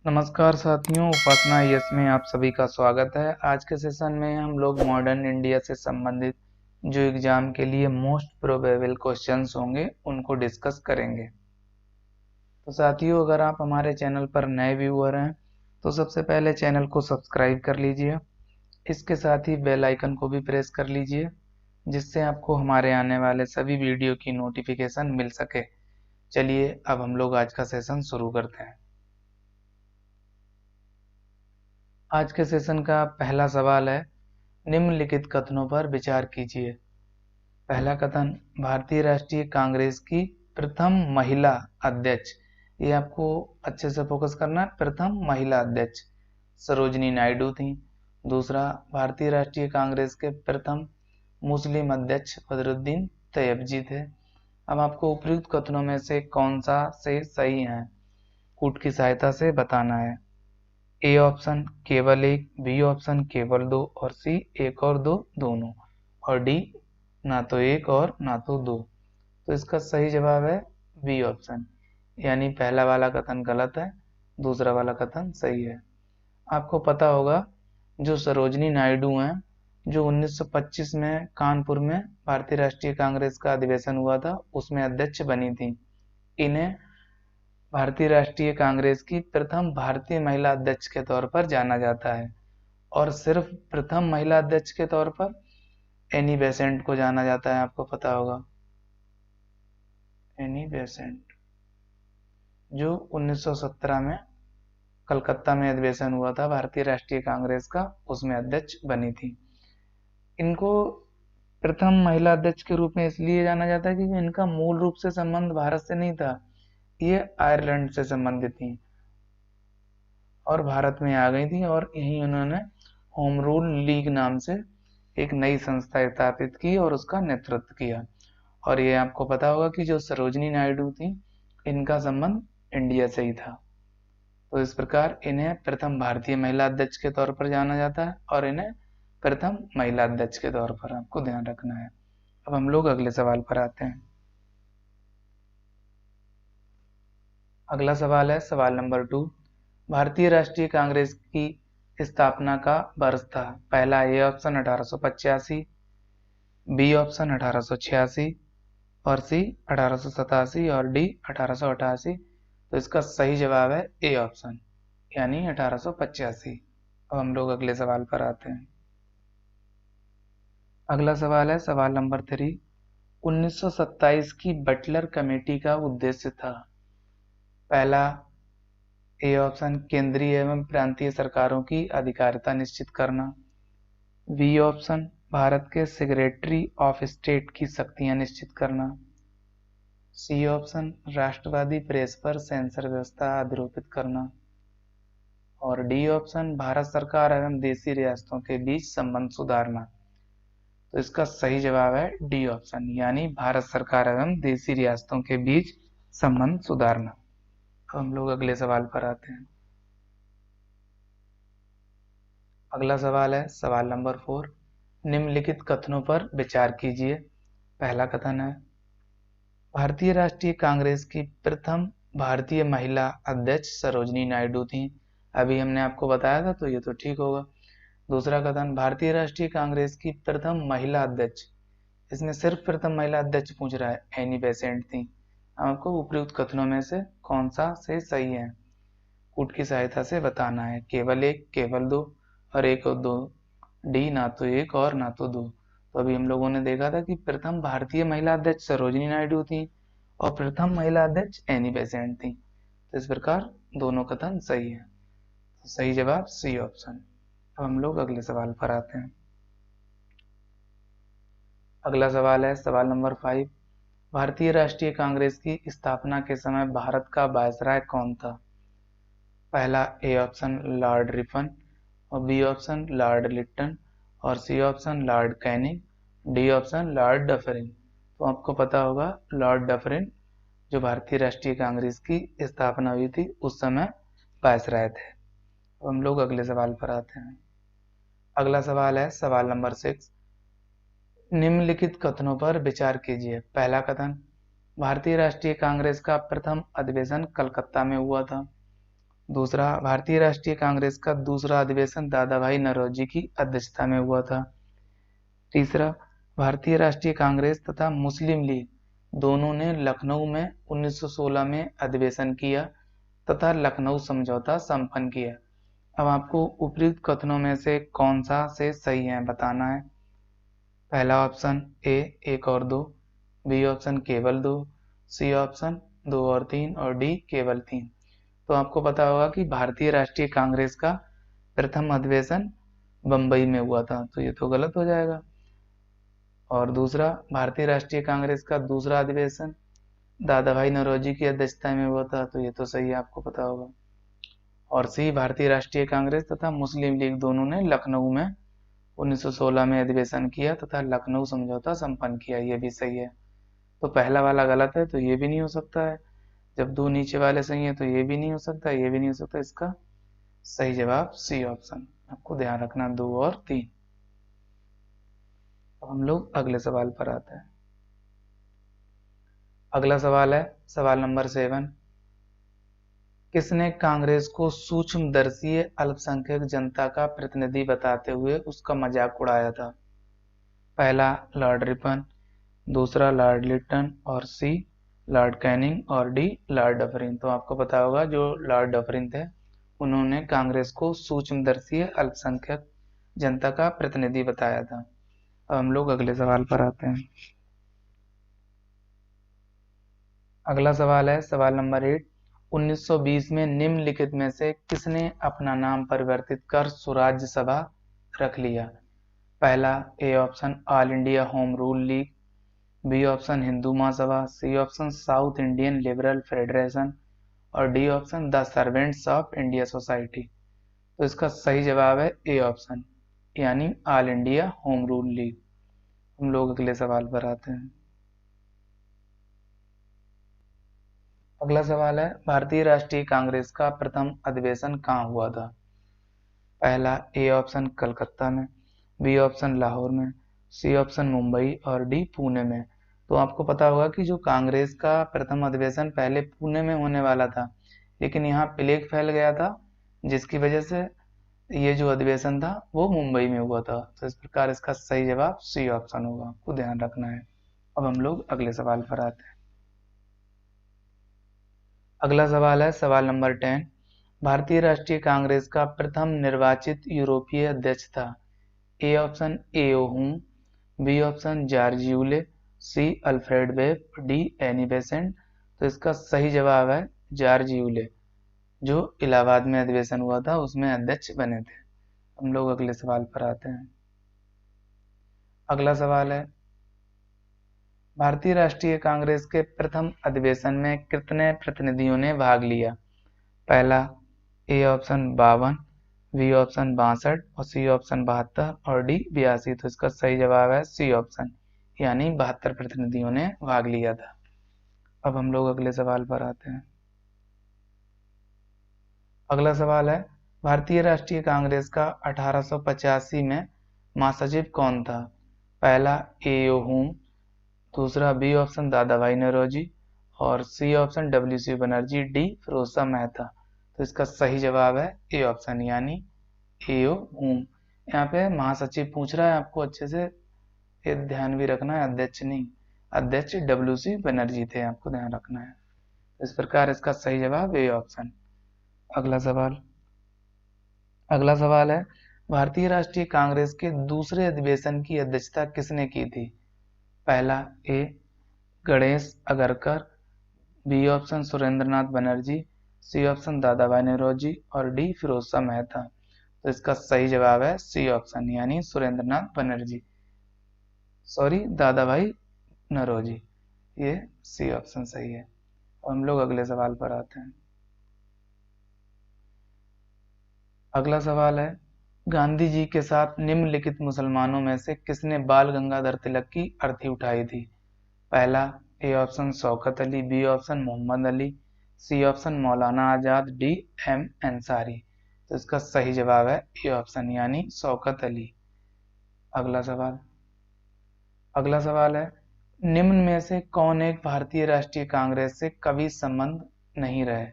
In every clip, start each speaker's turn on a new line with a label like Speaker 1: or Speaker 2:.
Speaker 1: नमस्कार साथियों, उपासना यस में आप सभी का स्वागत है। आज के सेशन में हम लोग मॉडर्न इंडिया से संबंधित जो एग्जाम के लिए मोस्ट प्रोबेबल क्वेश्चंस होंगे उनको डिस्कस करेंगे। तो साथियों, अगर आप हमारे चैनल पर नए व्यूअर हैं तो सबसे पहले चैनल को सब्सक्राइब कर लीजिए। इसके साथ ही बेल आइकन को भी प्रेस कर लीजिए, जिससे आपको हमारे आने वाले सभी वीडियो की नोटिफिकेशन मिल सके। चलिए अब हम लोग आज का सेशन शुरू करते हैं। आज के सेशन का पहला सवाल है, निम्नलिखित कथनों पर विचार कीजिए। पहला कथन, भारतीय राष्ट्रीय कांग्रेस की प्रथम महिला अध्यक्ष। ये आपको अच्छे से फोकस करना है। प्रथम महिला अध्यक्ष सरोजनी नायडू थी। दूसरा, भारतीय राष्ट्रीय कांग्रेस के प्रथम मुस्लिम अध्यक्ष बदरुद्दीन तैयबजी थे। अब आपको उपयुक्त कथनों में से कौन सा से सही है, कूट की सहायता से बताना है। ए ऑप्शन केवल एक, बी ऑप्शन केवल दो, और सी एक और दो दोनों, और डी ना तो एक और ना तो दो। तो इसका सही जवाब है बी ऑप्शन, यानी पहला वाला कथन गलत है, दूसरा वाला कथन सही है। आपको पता होगा, जो सरोजनी नायडू हैं, जो 1925 में कानपुर में भारतीय राष्ट्रीय कांग्रेस का अधिवेशन हुआ था उसमें अध्यक्ष बनी थी। इन्हें भारतीय राष्ट्रीय कांग्रेस की प्रथम भारतीय महिला अध्यक्ष के तौर पर जाना जाता है। और सिर्फ प्रथम महिला अध्यक्ष के तौर पर एनी बेसेंट को जाना जाता है। आपको पता होगा, एनी बेसेंट जो 1917 में कलकत्ता में अधिवेशन हुआ था भारतीय राष्ट्रीय कांग्रेस का, उसमें अध्यक्ष बनी थी। इनको प्रथम महिला अध्यक्ष के रूप में इसलिए जाना जाता है क्योंकि इनका मूल रूप से संबंध भारत से नहीं था, ये आयरलैंड से संबंधित थी और भारत में आ गई थी, और यहीं उन्होंने होम रूल लीग नाम से एक नई संस्था स्थापित की और उसका नेतृत्व किया। और ये आपको पता होगा कि जो सरोजनी नायडू थी, इनका संबंध इंडिया से ही था। तो इस प्रकार इन्हें प्रथम भारतीय महिला अध्यक्ष के तौर पर जाना जाता है और इन्हें प्रथम महिला अध्यक्ष के तौर पर आपको ध्यान रखना है। अब हम लोग अगले सवाल पर आते हैं। अगला सवाल है सवाल नंबर 2। भारतीय राष्ट्रीय कांग्रेस की स्थापना का वर्ष था। पहला ए ऑप्शन 1885, बी ऑप्शन 1886, और सी 1887, और डी 1888। तो इसका सही जवाब है ए ऑप्शन, यानी 1885। अब हम लोग अगले सवाल पर आते हैं। अगला सवाल है सवाल नंबर 3। 1927 की बटलर कमेटी का उद्देश्य था। पहला ए ऑप्शन केंद्रीय एवं प्रांतीय सरकारों की अधिकारिता निश्चित करना, बी ऑप्शन भारत के सेक्रेटरी ऑफ स्टेट की शक्तियां निश्चित करना, सी ऑप्शन राष्ट्रवादी प्रेस पर सेंसर व्यवस्था आरोपित करना, और डी ऑप्शन भारत सरकार एवं देशी रियासतों के बीच संबंध सुधारना। तो इसका सही जवाब है डी ऑप्शन, यानी भारत सरकार एवं देशी रियासतों के बीच संबंध सुधारना। अब हम लोग अगले सवाल पर आते हैं। अगला सवाल है सवाल नंबर 4। निम्नलिखित कथनों पर विचार कीजिए। पहला कथन है, भारतीय राष्ट्रीय कांग्रेस की प्रथम भारतीय महिला अध्यक्ष सरोजनी नायडू थी। अभी हमने आपको बताया था, तो ये तो ठीक होगा। दूसरा कथन, भारतीय राष्ट्रीय कांग्रेस की प्रथम महिला अध्यक्ष, इसमें सिर्फ प्रथम महिला अध्यक्ष पूछ रहा है, एनी बेसेंट थी। आपको उपयुक्त कथनों में से कौन सा से सही है, कूट की सहायता से बताना है। केवल एक, केवल दो, और एक और दो, डी ना तो एक और ना तो दो। तो अभी हम लोगों ने देखा था कि प्रथम भारतीय महिला अध्यक्ष सरोजनी नायडू थी और प्रथम महिला अध्यक्ष एनी बेसेंट थी। तो इस प्रकार दोनों कथन सही है। तो सही जवाब सी ऑप्शन। अब हम लोग अगले सवाल पर आते हैं। अगला सवाल है सवाल नंबर 5। भारतीय राष्ट्रीय कांग्रेस की स्थापना के समय भारत का वायसराय कौन था। पहला ए ऑप्शन लॉर्ड रिपन, और बी ऑप्शन लॉर्ड लिट्टन, और C option Lord Canning, D option Lord Dufferin. तो आपको पता होगा लॉर्ड डफरिन जो भारतीय राष्ट्रीय कांग्रेस की स्थापना हुई थी उस समय वायसराय थे। तो हम लोग अगले सवाल पर आते हैं। अगला सवाल है सवाल नंबर 6। निम्नलिखित कथनों पर विचार कीजिए। पहला कथन, भारतीय राष्ट्रीय कांग्रेस का प्रथम अधिवेशन कलकत्ता में हुआ था। दूसरा, भारतीय राष्ट्रीय कांग्रेस का दूसरा अधिवेशन दादा भाई नौरोजी की अध्यक्षता में हुआ था। तीसरा, भारतीय राष्ट्रीय कांग्रेस तथा मुस्लिम लीग दोनों ने लखनऊ में 1916 में अधिवेशन किया तथा लखनऊ समझौता संपन्न किया। अब आपको उपयुक्त कथनों में से कौन सा से सही है बताना है। पहला ऑप्शन ए 1 और 2, बी ऑप्शन केवल 2, सी ऑप्शन 2 और 3 और डी केवल 3। तो आपको पता होगा कि भारतीय राष्ट्रीय कांग्रेस का प्रथम अधिवेशन बंबई में हुआ था, तो ये तो गलत हो जाएगा। और दूसरा, भारतीय राष्ट्रीय कांग्रेस का दूसरा अधिवेशन दादा भाई नौरोजी की अध्यक्षता में हुआ था, तो ये तो सही है, आपको पता होगा। और सी, भारतीय राष्ट्रीय कांग्रेस तथा मुस्लिम लीग दोनों ने लखनऊ में 1916 में अधिवेशन किया तथा लखनऊ समझौता संपन्न किया, ये भी सही है। तो पहला वाला गलत है, तो ये भी नहीं हो सकता है। जब दो नीचे वाले सही है तो ये भी नहीं हो सकता, ये भी नहीं हो सकता। इसका सही जवाब सी ऑप्शन, आपको ध्यान रखना 2 और 3। अब हम लोग अगले सवाल पर आते हैं। अगला सवाल है सवाल नंबर 7। किसने कांग्रेस को सूक्ष्मदर्शी अल्पसंख्यक जनता का प्रतिनिधि बताते हुए उसका मजाक उड़ाया था? पहला, लॉर्ड रिपन, दूसरा लॉर्ड लिटन, और सी लॉर्ड कैनिंग, और डी लॉर्ड डफरिन। तो आपको पता होगा जो लॉर्ड डफरिन थे उन्होंने कांग्रेस को सूक्ष्मदर्शी अल्पसंख्यक जनता का प्रतिनिधि बताया था। अब हम लोग अगले सवाल पर आते हैं। अगला सवाल है सवाल नंबर 8। 1920 में निम्नलिखित में से किसने अपना नाम परिवर्तित कर स्वराज्य सभा रख लिया? पहला, A option all India home rule league, B option Hindu Mahasabha, C option south Indian liberal federation, और D option the servants of India society. तो इसका सही जवाब है ए ऑप्शन, यानी all India home rule league. हम लोग अगले सवाल पर आते हैं। अगला सवाल है भारतीय राष्ट्रीय कांग्रेस का प्रथम अधिवेशन कहाँ हुआ था? पहला, ए ऑप्शन कलकत्ता में, बी ऑप्शन लाहौर में, सी ऑप्शन मुंबई, और डी पुणे में। तो आपको पता होगा कि जो कांग्रेस का प्रथम अधिवेशन पहले पुणे में होने वाला था, लेकिन यहाँ प्लेग फैल गया था, जिसकी वजह से ये जो अधिवेशन था वो मुंबई में हुआ था। तो इस प्रकार इसका सही जवाब सी ऑप्शन होगा, आपको ध्यान रखना है। अब हम लोग अगले सवाल पर आते हैं। अगला सवाल है सवाल नंबर 10। भारतीय राष्ट्रीय कांग्रेस का प्रथम निर्वाचित यूरोपीय अध्यक्ष था? ए option A O Hume, B option George Yule, C Alfred Webb, D Annie Besant. तो इसका सही जवाब है जॉर्ज यूले, जो इलाहाबाद में अधिवेशन हुआ था उसमें अध्यक्ष बने थे। हम लोग अगले सवाल पर आते हैं। अगला सवाल है भारतीय राष्ट्रीय कांग्रेस के प्रथम अधिवेशन में कितने प्रतिनिधियों ने भाग लिया? पहला, ए ऑप्शन 52, बी ऑप्शन 62, और सी ऑप्शन 72, और डी 82। तो इसका सही जवाब है सी ऑप्शन, यानी 72 प्रतिनिधियों ने भाग लिया था। अब हम लोग अगले सवाल पर आते हैं। अगला सवाल है भारतीय राष्ट्रीय कांग्रेस का 1885 में महासचिव कौन था? पहला, एओ हुम, दूसरा B option Dadabhai Naoroji, और C option W C. Banerjee, D Firoz Shah Mehta. तो इसका सही जवाब है ए ऑप्शन, यानी एओ हुम। यहाँ पे महासचिव पूछ रहा है, आपको अच्छे से ये ध्यान भी रखना है, अध्यक्ष नहीं, अध्यक्ष डब्ल्यू.सी. बनर्जी थे, आपको ध्यान रखना है। इस प्रकार इसका सही जवाब ए ऑप्शन। अगला सवाल है भारतीय राष्ट्रीय कांग्रेस के दूसरे अधिवेशन की अध्यक्षता किसने की थी? पहला, A Ganesh Agarkar, B option Surendranath Banerjee, C option Dadabhai Naoroji, और डी फिरोज शाह मेहता। तो इसका सही जवाब है सी ऑप्शन, यानी सुरेंद्रनाथ बनर्जी, सॉरी दादा भाई नौरोजी। ये सी ऑप्शन सही है। हम लोग अगले सवाल पर आते हैं। अगला सवाल है गांधी जी के साथ निम्नलिखित मुसलमानों में से किसने बाल गंगाधर तिलक की अर्थी उठाई थी? पहला, A option Shaukat Ali, B option Mohammad Ali, C option Maulana Azad, D M Ansari. तो इसका सही जवाब है ए ऑप्शन, यानी शौकत अली। अगला सवाल है निम्न में से कौन एक भारतीय राष्ट्रीय कांग्रेस से कभी संबंध नहीं रहे?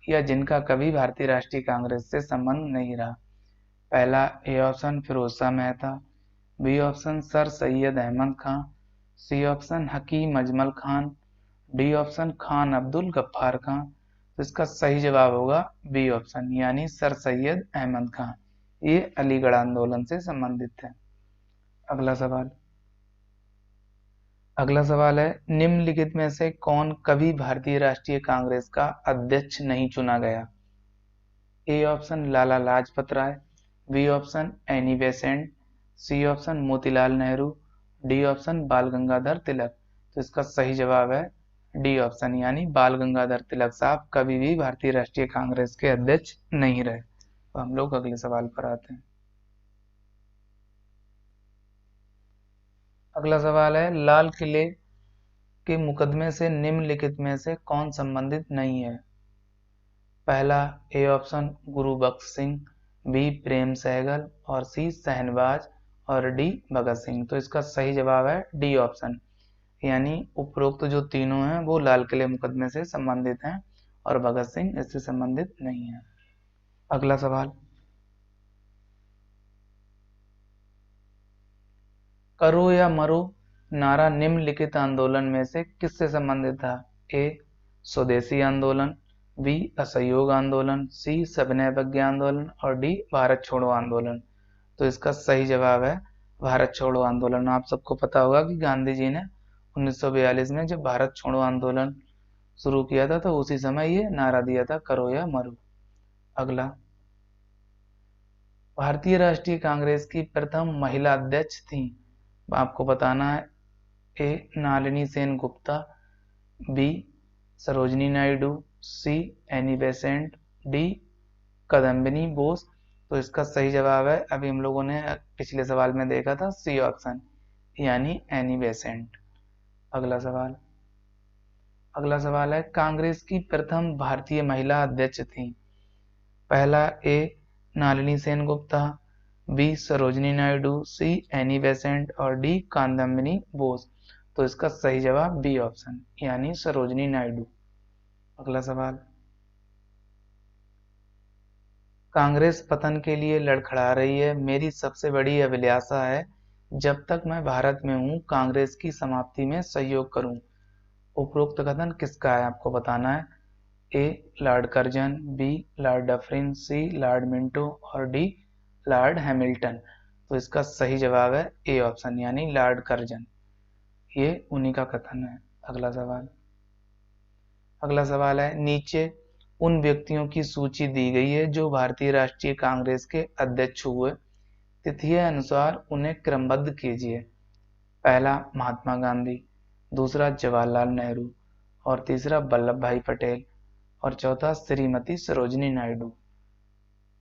Speaker 1: या जिनका कभी भारतीय राष्ट्रीय कांग्रेस से संबंध नहीं रहा। पहला A option Firoz Shah Mehta, B option sir Syed Ahmad Khan, C option Hakim Ajmal Khan, D option Khan Abdul Ghaffar Khan. तो इसका सही जवाब होगा बी ऑप्शन, यानी सर सैयद अहमद खान। ये अलीगढ़ आंदोलन से संबंधित है। अगला सवाल है, निम्नलिखित में से कौन कभी भारतीय राष्ट्रीय कांग्रेस का अध्यक्ष नहीं चुना गया? A option Lala Lajpat Rai, B option Annie Besant, C option Motilal Nehru, D option Bal Gangadhar तिलक। तो इसका सही जवाब है डी ऑप्शन, यानी बाल गंगाधर तिलक साहब कभी भी भारतीय राष्ट्रीय कांग्रेस के अध्यक्ष नहीं रहे। तो हम लोग अगले सवाल पर आते हैं। अगला सवाल है, लाल किले के मुकदमे से निम्नलिखित में से कौन संबंधित नहीं है? पहला A option Guru Bakhsh Singh, B Prem Sahgal और सी शहनवाज और डी भगत सिंह। तो इसका सही जवाब है डी ऑप्शन, यानी उपरोक्त जो तीनों हैं वो लाल किले मुकदमे से संबंधित हैं और भगत सिंह इससे संबंधित नहीं है। अगला सवाल, करो या मरो नारा निम्नलिखित आंदोलन में से किससे संबंधित था? ए स्वदेशी आंदोलन, बी असहयोग आंदोलन, सी सविनय अवज्ञा आंदोलन और डी भारत छोड़ो आंदोलन। तो इसका सही जवाब है भारत छोड़ो आंदोलन। आप सबको पता होगा कि गांधी जी ने 1942 में जब भारत छोड़ो आंदोलन शुरू किया था तो उसी समय ये नारा दिया था, करो या मरो। अगला, भारतीय राष्ट्रीय कांग्रेस की प्रथम महिला अध्यक्ष थी? आपको बताना है, A Nalini Sen Gupta, B Sarojini Naidu, C Annie Besant, D Kadambini Bose. तो इसका सही जवाब है, अभी हम लोगों ने पिछले सवाल में देखा था, सी ऑप्शन, यानी एनी बेसेंट। अगला सवाल है, कांग्रेस की प्रथम भारतीय महिला अध्यक्ष थी? पहला A Nalini Sen Gupta, B Sarojini Naidu, C Annie Besant और डी कादम्बिनी बोस। तो इसका सही जवाब बी ऑप्शन, यानी सरोजनी नायडू। अगला सवाल, कांग्रेस पतन के लिए लड़खड़ा रही है, मेरी सबसे बड़ी अभिलाषा है जब तक मैं भारत में हूं कांग्रेस की समाप्ति में सहयोग करूं। उपरोक्त कथन किसका है? आपको बताना है, A lord Curzon, B lord Dufferin, C lord Minto और डी लॉर्ड हैमिल्टन। तो इसका सही जवाब है ए ऑप्शन, यानी लॉर्ड कर्जन। ये उन्हीं का कथन है। अगला सवाल है, नीचे उन व्यक्तियों की सूची दी गई है जो भारतीय राष्ट्रीय कांग्रेस के अध्यक्ष हुए, तिथि अनुसार उन्हें क्रमबद्ध कीजिए। पहला महात्मा गांधी, दूसरा जवाहरलाल नेहरू और तीसरा वल्लभ भाई पटेल और चौथा श्रीमती सरोजनी नायडू।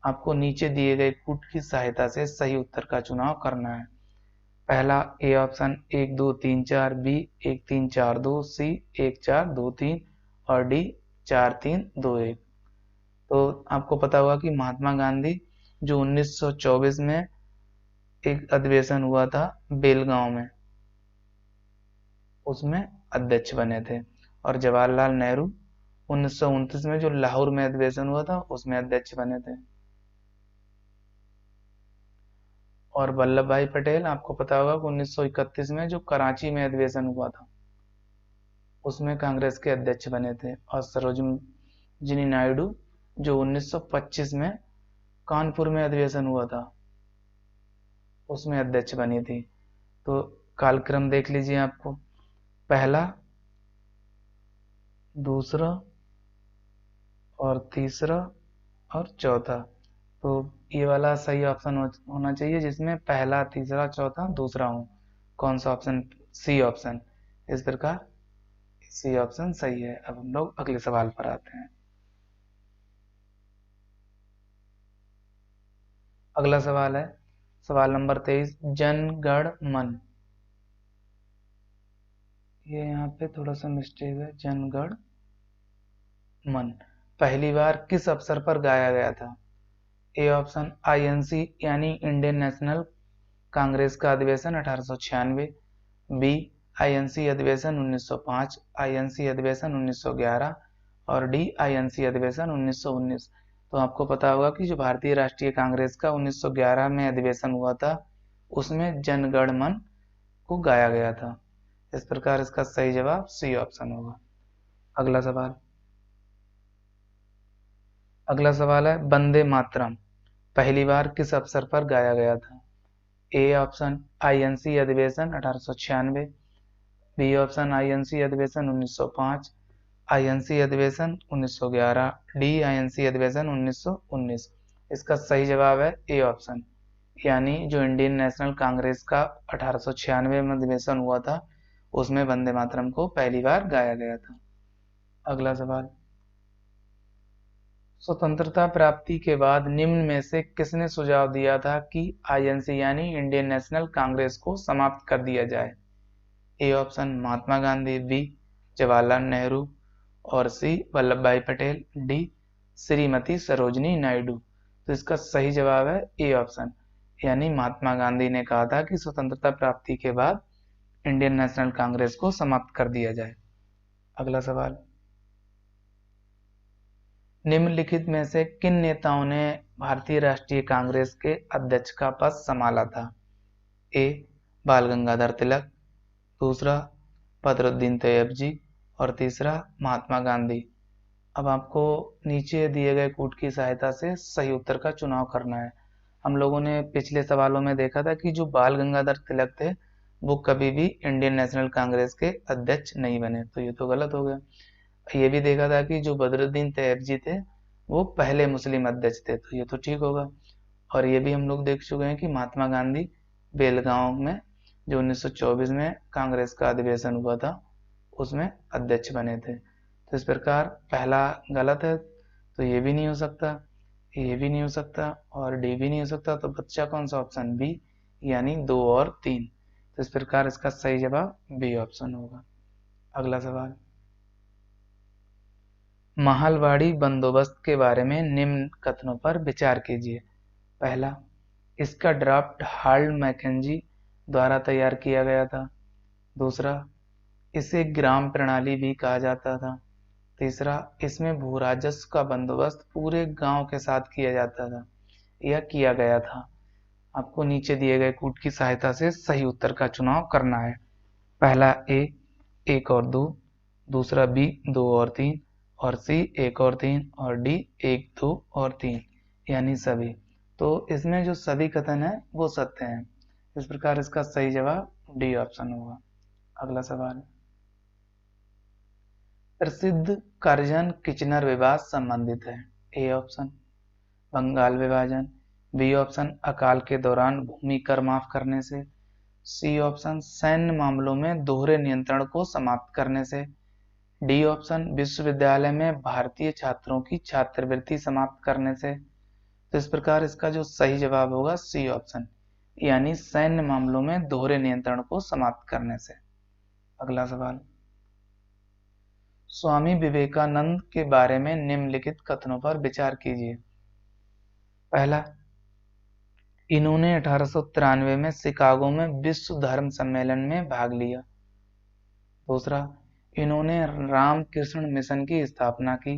Speaker 1: आपको नीचे दिए गए कूट की सहायता से सही उत्तर का चुनाव करना है। पहला ए ऑप्शन 1 2 3 4, बी 1 3 4 2, सी 1 4 2 3 और डी 4 3 2 1। तो आपको पता होगा कि महात्मा गांधी जो 1924 में एक अधिवेशन हुआ था बेलगांव में, उसमें अध्यक्ष बने थे, और जवाहरलाल नेहरू 1929 में जो लाहौर में अधिवेशन हुआ था उसमें अध्यक्ष बने थे। और वल्लभ भाई पटेल आपको पता होगा कि 1931 में जो कराची में अधिवेशन हुआ था उसमें कांग्रेस के अध्यक्ष बने थे। और सरोजिनी नायडू जो 1925 में कानपुर में अधिवेशन हुआ था उसमें अध्यक्ष बनी थी। तो कालक्रम देख लीजिए, आपको पहला, दूसरा और तीसरा और चौथा। तो ये वाला सही ऑप्शन होना चाहिए जिसमें पहला, तीसरा, चौथा, दूसरा हो। कौन सा ऑप्शन? C option. इस प्रकार सी ऑप्शन सही है। अब हम लोग अगले सवाल पर आते हैं। अगला सवाल है सवाल नंबर 23, जन गण मन। ये यहाँ पे थोड़ा सा मिस्टेक है, जन गण मन पहली बार किस अवसर पर गाया गया था? ए ऑप्शन आईएनसी यानी इंडियन नेशनल कांग्रेस का अधिवेशन 1896, बी आईएनसी अधिवेशन 1905, आईएनसी अधिवेशन 1911 और डी आईएनसी अधिवेशन 1919। तो आपको पता होगा कि जो भारतीय राष्ट्रीय कांग्रेस का 1911 में अधिवेशन हुआ था उसमें जनगण मन को गाया गया था। इस प्रकार इसका सही जवाब सी ऑप्शन होगा। अगला सवाल है वंदे मातरम पहली बार किस अवसर पर गाया गया था? ए ऑप्शन आईएनसी अधिवेशन 1896, बी ऑप्शन आईएनसी अधिवेशन 1905, आईएनसी अधिवेशन 1911, डी आईएनसी अधिवेशन 1919। इसका सही जवाब है ए ऑप्शन, यानी जो इंडियन नेशनल कांग्रेस का 1896 में अधिवेशन हुआ था उसमें वंदे मातरम को पहली बार गाया गया था। अगला सवाल, स्वतंत्रता प्राप्ति के बाद निम्न में से किसने सुझाव दिया था कि आईएनसी यानी इंडियन नेशनल कांग्रेस को समाप्त कर दिया जाए? A option Mahatma Gandhi, B Jawaharlal Nehru और C Vallabhbhai Patel, D Shrimati Sarojini Naidu. तो इसका सही जवाब है ए ऑप्शन, यानी महात्मा गांधी ने कहा था कि स्वतंत्रता प्राप्ति के बाद इंडियन नेशनल कांग्रेस को समाप्त कर दिया जाए। अगला सवाल, निम्नलिखित में से किन नेताओं ने भारतीय राष्ट्रीय कांग्रेस के अध्यक्ष का पद संभाला था? ए बाल गंगाधर तिलक, दूसरा बदरुद्दीन तैयबजी और तीसरा महात्मा गांधी। अब आपको नीचे दिए गए कूट की सहायता से सही उत्तर का चुनाव करना है। हम लोगों ने पिछले सवालों में देखा था कि जो बाल गंगाधर तिलक थे वो कभी भी इंडियन नेशनल कांग्रेस के अध्यक्ष नहीं बने, तो ये तो गलत हो गया। ये भी देखा था कि जो बदरुद्दीन तैयबजी थे वो पहले मुस्लिम अध्यक्ष थे, तो ये तो ठीक होगा। और ये भी हम लोग देख चुके हैं कि महात्मा गांधी बेलगांव में जो 1924 में कांग्रेस का अधिवेशन हुआ था उसमें अध्यक्ष बने थे। तो इस प्रकार पहला गलत है, तो ये भी नहीं हो सकता, ये भी नहीं हो सकता और डी भी नहीं हो सकता। तो बच्चा कौन सा ऑप्शन बी, यानी 2 और 3। तो इस प्रकार इसका सही जवाब बी ऑप्शन होगा। अगला सवाल, महलवाड़ी बंदोबस्त के बारे में निम्न कथनों पर विचार कीजिए। पहला, इसका ड्राफ्ट हार्ल मैकेंजी द्वारा तैयार किया गया था। दूसरा, इसे ग्राम प्रणाली भी कहा जाता था। तीसरा, इसमें भू राजस्व का बंदोबस्त पूरे गांव के साथ किया जाता था या किया गया था। आपको नीचे दिए गए कूट की सहायता से सही उत्तर का चुनाव करना है। पहला ए 1 और 2, दूसरा बी 2 और 3 और सी 1 और 3 और डी 1, 2 और 3 यानी सभी। तो इसमें जो सभी कथन है वो सत्य हैं। इस प्रकार इसका सही जवाब डी ऑप्शन होगा। अगला सवाल, प्रसिद्ध करजन किचनर विवाद संबंधित है। ए ऑप्शन बंगाल विभाजन, बी ऑप्शन अकाल के दौरान भूमि कर माफ करने से, सी ऑप्शन सैन्य मामलों में दोहरे नियंत्रण को समाप्त करने से, डी ऑप्शन विश्वविद्यालय में भारतीय छात्रों की छात्रवृत्ति समाप्त करने से। तो इस प्रकार इसका जो सही जवाब होगा सी ऑप्शन, यानी सैन्य मामलों में दोहरे नियंत्रण को समाप्त करने से। अगला सवाल, स्वामी विवेकानंद के बारे में निम्नलिखित कथनों पर विचार कीजिए। पहला, इन्होंने 1893 में शिकागो में विश्व धर्म सम्मेलन में भाग लिया। दूसरा, इन्होंने रामकृष्ण मिशन की स्थापना की।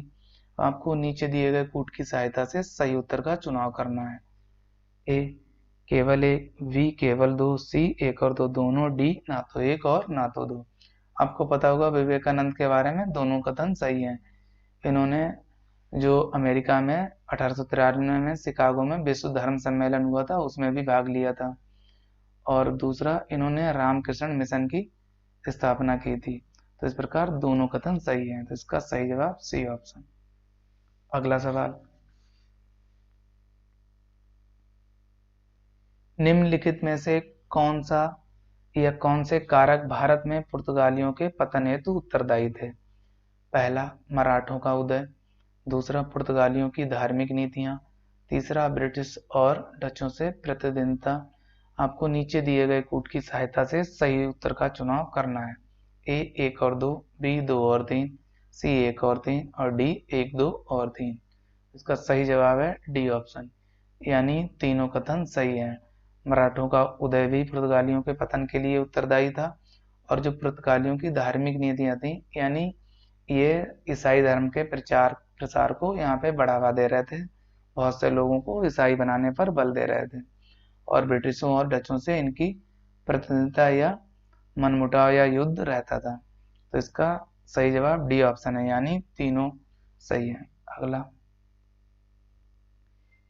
Speaker 1: आपको नीचे दिए गए कूट की सहायता से सही उत्तर का चुनाव करना है। ए केवल 1, बी केवल 2, सी 1 और 2 दोनों, डी ना तो 1 और ना तो 2। आपको पता होगा विवेकानंद के बारे में दोनों कथन सही हैं। इन्होंने जो अमेरिका में 1893 में शिकागो में विश्व धर्म सम्मेलन हुआ था उसमें भी भाग लिया था, और दूसरा इन्होंने रामकृष्ण मिशन की स्थापना की थी। तो इस प्रकार दोनों कथन सही हैं, तो इसका सही जवाब सी ऑप्शन। अगला सवाल, निम्नलिखित में से कौन सा या कौन से कारक भारत में पुर्तगालियों के पतन हेतु उत्तरदायी थे? पहला, मराठों का उदय, दूसरा पुर्तगालियों की धार्मिक नीतियां, तीसरा ब्रिटिश और डचों से प्रतिद्वंदिता। आपको नीचे दिए गए कूट की सहायता से सही उत्तर का चुनाव करना है। ए 1 और 2, बी 2 और 3, सी 1 और 3 और डी 1, 2 और 3। इसका सही जवाब है डी ऑप्शन, यानी तीनों कथन सही हैं। मराठों का उदय भी पुर्तगालियों के पतन के लिए उत्तरदायी था, और जो पुर्तगालियों की धार्मिक नीतियां थी यानी ये ईसाई धर्म के प्रसार को यहाँ पे बढ़ावा दे रहे थे। बहुत से लोगों को ईसाई बनाने पर बल दे रहे थे और ब्रिटिशों और डचों से इनकी प्रतिद्वंद्विता या मनमुटाव या युद्ध रहता था। तो इसका सही जवाब डी ऑप्शन है, यानी तीनों सही है। अगला,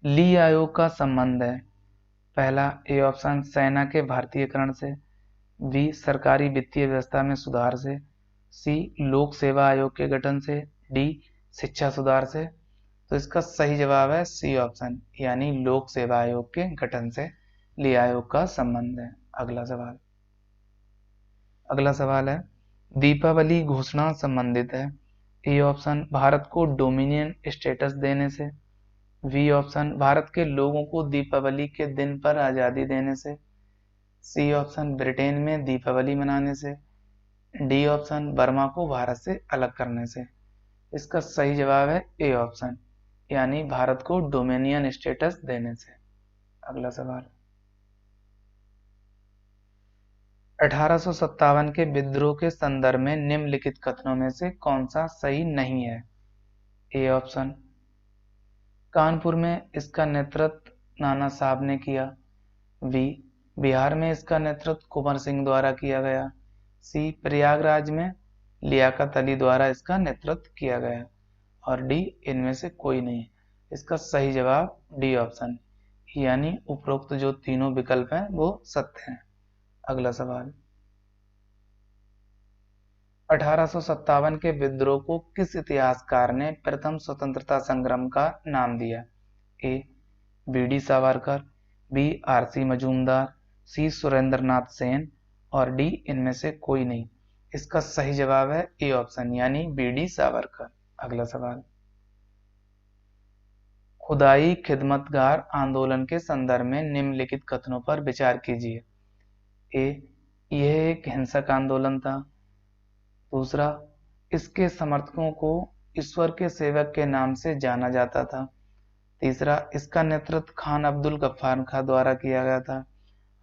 Speaker 1: ली आयोग का संबंध है। पहला ए ऑप्शन सेना के भारतीयकरण से, बी सरकारी वित्तीय व्यवस्था में सुधार से, सी लोक सेवा आयोग के गठन से, डी शिक्षा सुधार से। तो इसका सही जवाब है सी ऑप्शन, यानी लोक सेवा आयोग के गठन से ली आयोग का संबंध है। अगला सवाल है दीपावली घोषणा संबंधित है। ए ऑप्शन भारत को डोमिनियन स्टेटस देने से, बी ऑप्शन भारत के लोगों को दीपावली के दिन पर आजादी देने से, सी ऑप्शन ब्रिटेन में दीपावली मनाने से, डी ऑप्शन बर्मा को भारत से अलग करने से। इसका सही जवाब है ए ऑप्शन, यानी भारत को डोमिनियन स्टेटस देने से। अगला सवाल, 1857 के विद्रोह के संदर्भ में निम्नलिखित कथनों में से कौन सा सही नहीं है। ए ऑप्शन कानपुर में इसका नेतृत्व नाना साहब ने किया, बी बिहार में इसका नेतृत्व कुंवर सिंह द्वारा किया गया, सी प्रयागराज में लियाकत अली द्वारा इसका नेतृत्व किया गया, और डी इनमें से कोई नहीं। इसका सही जवाब डी ऑप्शन, यानी उपरोक्त जो तीनों विकल्प हैं वो सत्य हैं। अगला सवाल, 1857 के विद्रोह को किस इतिहासकार ने प्रथम स्वतंत्रता संग्राम का नाम दिया। A B D Savarkar, B R C Majumdar, C Surendranath Sen, और डी इनमें से कोई नहीं। इसका सही जवाब है ए ऑप्शन, यानी बी डी सावरकर। अगला सवाल, खुदाई खिदमतगार आंदोलन के संदर्भ में निम्नलिखित कथनों पर विचार कीजिए। ए यह एक हिंसक आंदोलन था, दूसरा इसके समर्थकों को ईश्वर के सेवक के नाम से जाना जाता था, तीसरा इसका नेतृत्व खान अब्दुल गफ्फार खां द्वारा किया गया था।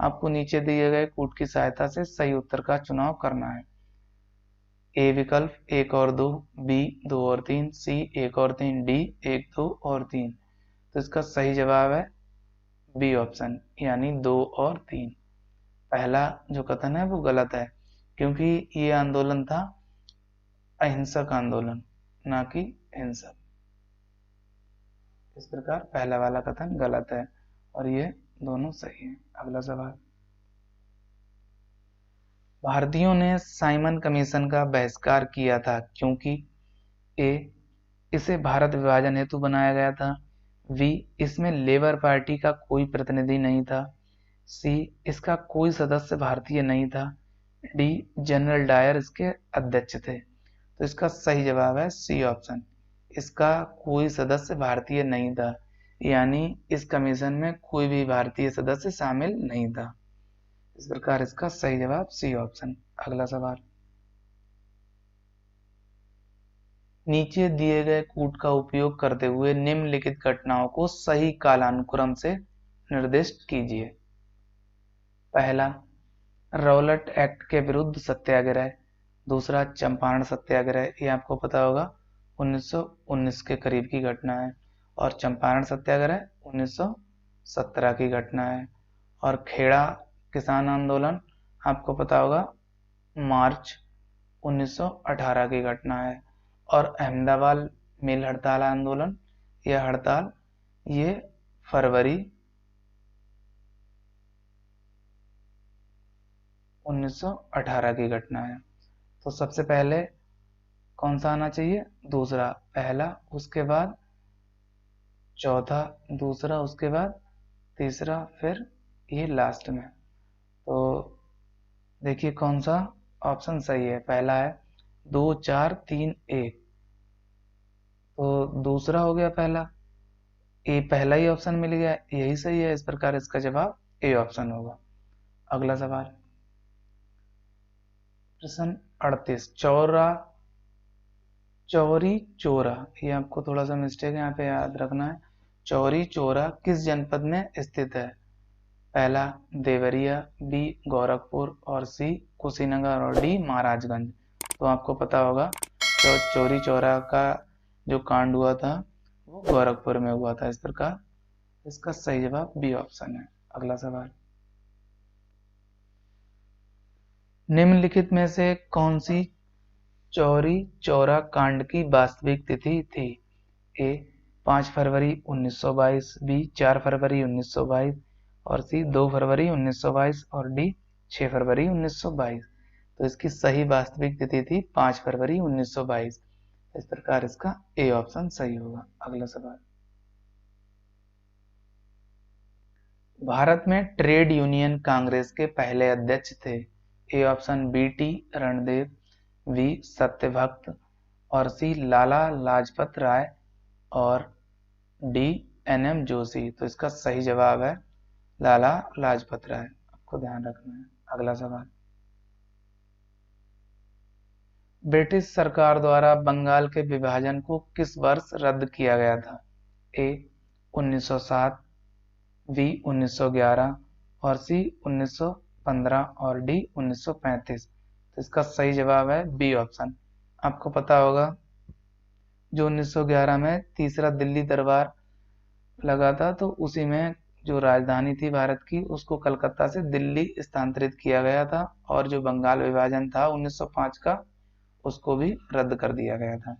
Speaker 1: आपको नीचे दिए गए कूट की सहायता से सही उत्तर का चुनाव करना है। ए विकल्प 1 और 2, बी 2 और 3, सी 1 और 3, डी 1, 2 और 3। तो इसका सही जवाब है बी ऑप्शन, यानी 2 और 3। पहला जो कथन है वो गलत है, क्योंकि ये आंदोलन था अहिंसक आंदोलन, ना कि हिंसक। इस प्रकार पहला वाला कथन गलत है और ये दोनों सही हैं। अगला सवाल, भारतीयों ने साइमन कमीशन का बहिष्कार किया था क्योंकि ए इसे भारत विभाजन हेतु बनाया गया था, बी इसमें लेबर पार्टी का कोई प्रतिनिधि नहीं था, सी इसका कोई सदस्य भारतीय नहीं था, डी जनरल डायर इसके अध्यक्ष थे। तो इसका सही जवाब है सी ऑप्शन, इसका कोई सदस्य भारतीय नहीं था, यानी इस कमीशन में कोई भी भारतीय सदस्य शामिल नहीं था। इस प्रकार इसका सही जवाब सी ऑप्शन। अगला सवाल, नीचे दिए गए कूट का उपयोग करते हुए निम्नलिखित घटनाओं को सही कालानुक्रम से निर्दिष्ट कीजिए। पहला रौलट एक्ट के विरुद्ध सत्याग्रह, दूसरा चंपारण सत्याग्रह, ये आपको पता होगा 1919 के करीब की घटना है, और चंपारण सत्याग्रह 1917 की घटना है, और खेड़ा किसान आंदोलन आपको पता होगा मार्च 1918 की घटना है, और अहमदाबाद मिल हड़ताल आंदोलन या हड़ताल ये फरवरी 1918 की घटना है। तो सबसे पहले कौन सा आना चाहिए, दूसरा, पहला उसके बाद चौथा, दूसरा उसके बाद तीसरा, फिर ये लास्ट में। तो देखिए कौन सा ऑप्शन सही है। पहला है 2 4 3 1, तो दूसरा हो गया पहला, ए पहला ही ऑप्शन मिल गया, यही सही है। इस प्रकार इसका जवाब ए ऑप्शन होगा। अगला सवाल, प्रश्न 38, चौरी चौरा, ये आपको थोड़ा सा मिस्टेक है यहाँ पे याद रखना है। चौरी चौरा किस जनपद में स्थित है। पहला देवरिया, बी गोरखपुर, और सी कुशीनगर, और डी महाराजगंज। तो आपको पता होगा तो चोरी चौरा का जो कांड हुआ था वो गोरखपुर में हुआ था। इस प्रकार इसका सही जवाब बी ऑप्शन है। अगला सवाल, निम्नलिखित में से कौन सी चौरी चौरा कांड की वास्तविक तिथि थी? ए 5 फरवरी 1922, बी 4 फरवरी 1922 और सी 2 फरवरी 1922 और डी 6 फरवरी 1922। तो इसकी सही वास्तविक तिथि थी 5 फरवरी 1922। इस प्रकार इसका ए ऑप्शन सही होगा। अगला सवाल, भारत में ट्रेड यूनियन कांग्रेस के पहले अध्यक्ष थे? A option B T Ranadive, B Satyabhakta और सी लाला लाजपत राय और डी एन एम जोशी। तो इसका सही जवाब है लाला लाजपत राय, आपको ध्यान रखना है। अगला सवाल, ब्रिटिश सरकार द्वारा बंगाल के विभाजन को किस वर्ष रद्द किया गया था? ए 1907, बी 1911 और सी 1915 और डी 1935। तो इसका सही जवाब है बी ऑप्शन। आपको पता होगा जो 1911 में तीसरा दिल्ली दरबार लगा था, तो उसी में जो राजधानी थी भारत की उसको कलकत्ता से दिल्ली स्थानांतरित किया गया था और जो बंगाल विभाजन था 1905 का उसको भी रद्द कर दिया गया था।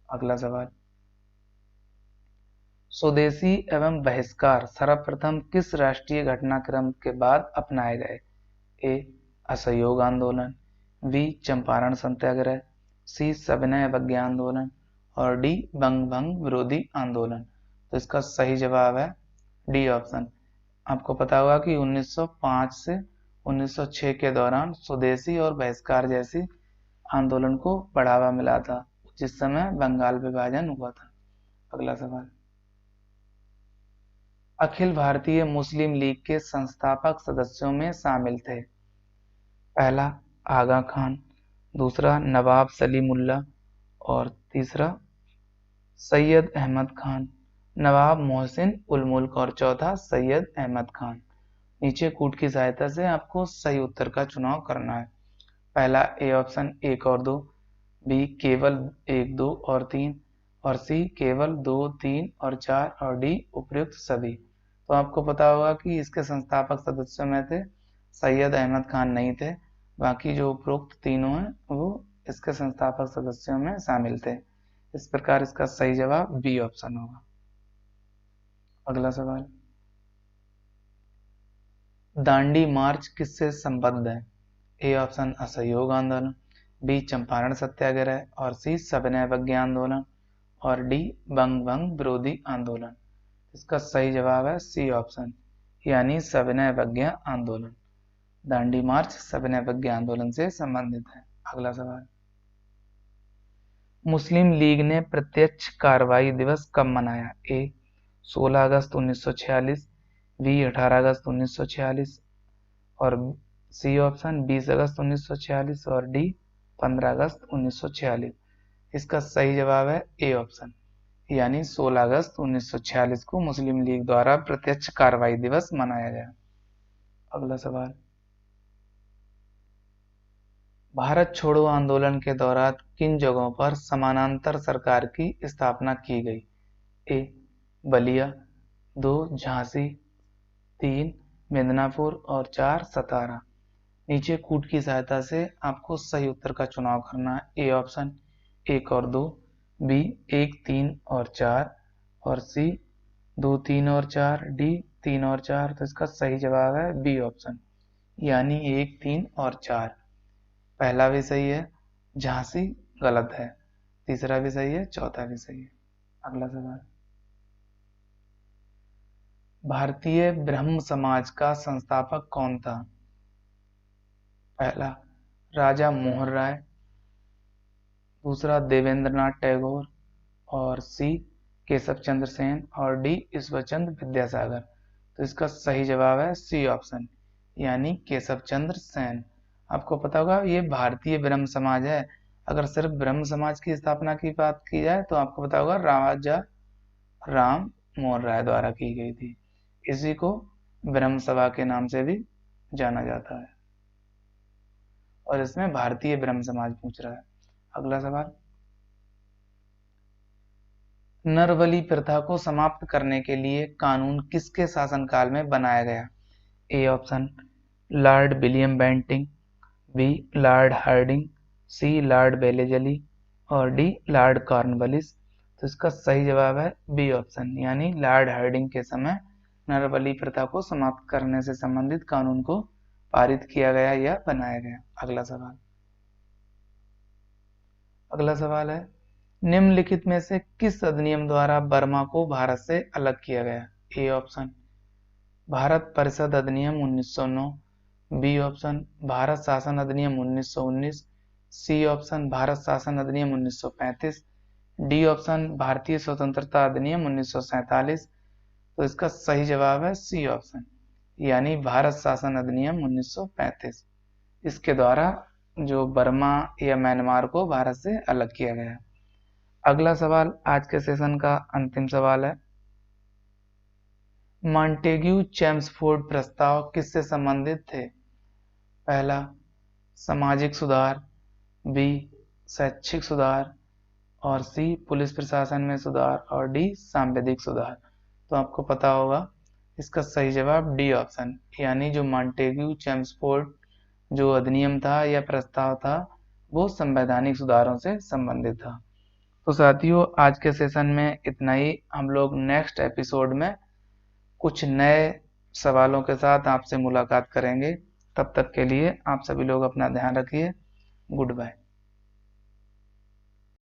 Speaker 1: अगला सवाल, स्वदेशी एवं बहिष्कार सर्वप्रथम किस राष्ट्रीय घटनाक्रम के बाद अपनाए गए? ए असहयोग आंदोलन, बी चंपारण सत्याग्रह, सी सविनय अवज्ञा आंदोलन और डी बंग भंग विरोधी आंदोलन। तो इसका सही जवाब है डी ऑप्शन। आपको पता होगा कि 1905 से 1906 के दौरान स्वदेशी और बहिष्कार जैसी आंदोलन को बढ़ावा मिला था, जिस समय बंगाल विभाजन हुआ था। अगला सवाल, अखिल भारतीय मुस्लिम लीग के संस्थापक सदस्यों में शामिल थे? पहला आगा खान, दूसरा नवाब सलीमुल्लाह और तीसरा सैयद अहमद खान, नवाब मोहसिन उल मुल्क और चौथा सैयद अहमद खान। नीचे कूट की सहायता से आपको सही उत्तर का चुनाव करना है। पहला ए ऑप्शन 1 और 2, बी केवल 1, 2 और 3 और सी केवल 2, 3 और 4 और डी उपयुक्त सभी। तो आपको पता होगा कि इसके संस्थापक सदस्यों में थे सैयद अहमद खान नहीं थे, बाकी जो उपरोक्त तीनों हैं वो इसके संस्थापक सदस्यों में शामिल थे। इस प्रकार इसका सही जवाब बी ऑप्शन होगा। अगला सवाल, दांडी मार्च किससे संबद्ध है? ए ऑप्शन असहयोग आंदोलन, बी चंपारण सत्याग्रह और सी सविनय अवज्ञा आंदोलन और डी बंग भंग विरोधी आंदोलन। इसका सही जवाब है सी ऑप्शन, यानी सविनय अवज्ञा आंदोलन। दांडी मार्च सविनय अवज्ञा आंदोलन से संबंधित है। अगला सवाल, मुस्लिम लीग ने प्रत्यक्ष कार्रवाई दिवस कब मनाया? ए 16 अगस्त 1946, बी 18 अगस्त 1946 और सी ऑप्शन 20 अगस्त 1946 और डी 15 अगस्त 1946। इसका सही जवाब है ए ऑप्शन, यानी 16 अगस्त 1946 को मुस्लिम लीग द्वारा प्रत्यक्ष कार्रवाई दिवस मनाया गया। अगला सवाल, भारत छोड़ो आंदोलन के दौरान किन जगहों पर समानांतर सरकार की स्थापना की गई? ए बलिया, 2 झांसी, 3 मिदनापुर और 4 सतारा। नीचे कूट की सहायता से आपको सही उत्तर का चुनाव करना है। ए ऑप्शन 1 और 2, बी 1, 3 और 4 और सी 2, 3 और 4, डी 3 और 4। तो इसका सही जवाब है बी ऑप्शन, यानी 1, 3 और 4। पहला भी सही है, झांसी गलत है, तीसरा भी सही है, चौथा भी सही है। अगला सवाल, भारतीय ब्रह्म समाज का संस्थापक कौन था? पहला राजा मोहन राय, दूसरा देवेंद्रनाथ टैगोर और सी केशव चंद्र सेन और डी ईश्वरचंद्र विद्यासागर। तो इसका सही जवाब है सी ऑप्शन, यानी केशव चंद्र सेन। आपको पता होगा ये भारतीय ब्रह्म समाज है। अगर सिर्फ ब्रह्म समाज की स्थापना की बात की जाए तो आपको पता होगा राजा राम मोहन राय द्वारा की गई थी। इसी को ब्रह्म सभा के नाम से भी जाना जाता है और इसमें भारतीय ब्रह्म समाज पूछ रहा है। अगला सवाल, नरबली प्रथा को समाप्त करने के लिए कानून किसके शासनकाल में बनाया गया? A option Lord William Bentinck, B Lord Hardinge, C Lord Wellesley और डी लॉर्ड कॉर्नवालिस। तो इसका सही जवाब है बी ऑप्शन, यानी लॉर्ड हार्डिंग के समय नरबली प्रथा को समाप्त करने से संबंधित कानून को पारित किया गया या बनाया गया। अगला सवाल है निम्नलिखित में से किस अधिनियम द्वारा बर्मा को भारत से अलग किया गया? ए ऑप्शन भारत परिषद अधिनियम 1909, बी ऑप्शन भारत शासन अधिनियम 1919, सी ऑप्शन भारत शासन अधिनियम 1935, डी ऑप्शन भारतीय स्वतंत्रता अधिनियम 1947। तो इसका सही जवाब है सी ऑप्शन, यानी भारत शासन अधिनियम 1935। इसके द्वारा जो बर्मा या म्यांमार को भारत से अलग किया गया। अगला सवाल आज के सेशन का अंतिम सवाल है मॉन्टेग्यू चेम्सफोर्ड प्रस्ताव किससे संबंधित थे? पहला सामाजिक सुधार, बी शैक्षिक सुधार और सी पुलिस प्रशासन में सुधार और डी सांविधिक सुधार। तो आपको पता होगा इसका सही जवाब डी ऑप्शन, यानी जो मॉन्टेग्यू चेम्सफोर्ड जो अधिनियम था या प्रस्ताव था वो संवैधानिक सुधारों से संबंधित था। तो साथियों आज के सेशन में इतना ही। हम लोग नेक्स्ट एपिसोड में कुछ नए सवालों के साथ आपसे मुलाकात करेंगे। तब तक के लिए आप सभी लोग अपना ध्यान रखिए। Good bye.